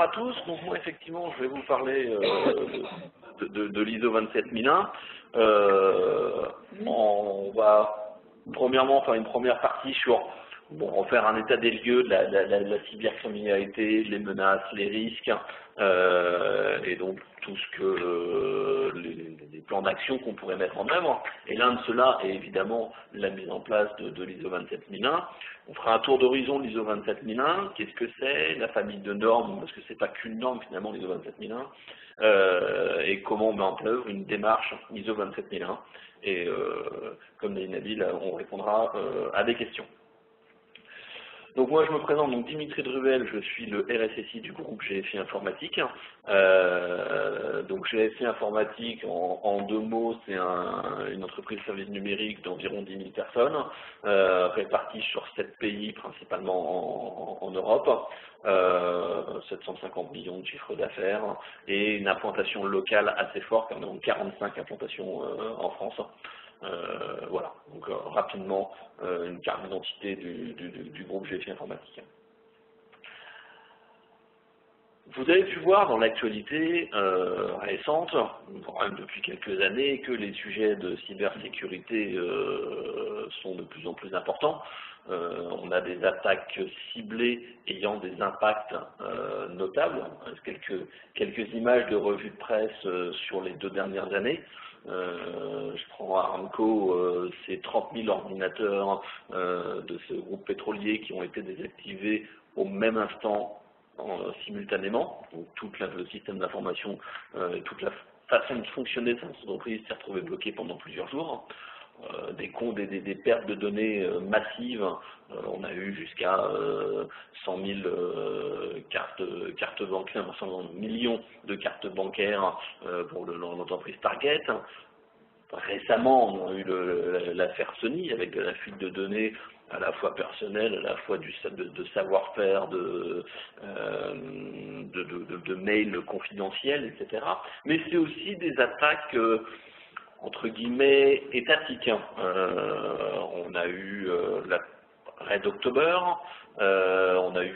à tous. Donc moi effectivement je vais vous parler de l'ISO 27001. On va premièrement faire une première partie sur refaire un état des lieux de la cybercriminalité, les menaces, les risques, et donc tout ce que les plans d'action qu'on pourrait mettre en œuvre. Et l'un de cela est évidemment la mise en place de l'ISO 27001. On fera un tour d'horizon de l'ISO 27001. Qu'est-ce que c'est? La famille de normes, parce que c'est pas qu'une norme finalement l'ISO 27001. Et comment on met en œuvre une démarche ISO 27001. Et comme l'a dit Nabil, on répondra à des questions. Donc moi je me présente, donc Dimitri Druvel, je suis le RSSI du groupe GFI Informatique. Donc GFI Informatique, en deux mots, c'est une entreprise de services numériques d'environ 10 000 personnes, réparties sur 7 pays, principalement en Europe, 750 millions de chiffres d'affaires, et une implantation locale assez forte, on a donc 45 implantations en France. Voilà, donc rapidement une carte d'identité du groupe GFI Informatique. Vous avez pu voir dans l'actualité récente, depuis quelques années, que les sujets de cybersécurité sont de plus en plus importants. On a des attaques ciblées ayant des impacts notables. Quelques images de revues de presse sur les 2 dernières années. Je prends Aramco, c'est 30 000 ordinateurs de ce groupe pétrolier qui ont été désactivés au même instant simultanément. Donc tout le système d'information, toute la façon de fonctionner de cette entreprise s'est retrouvée bloquée pendant plusieurs jours. Des pertes de données massives. On a eu jusqu'à 100 000 cartes bancaires, 100 millions de cartes bancaires pour l'entreprise Target. Récemment, on a eu l'affaire Sony avec de la fuite de données à la fois personnelle, à la fois de savoir-faire, de mails confidentiels, etc. Mais c'est aussi des attaques entre guillemets étatiques. On a eu la Red October, on a eu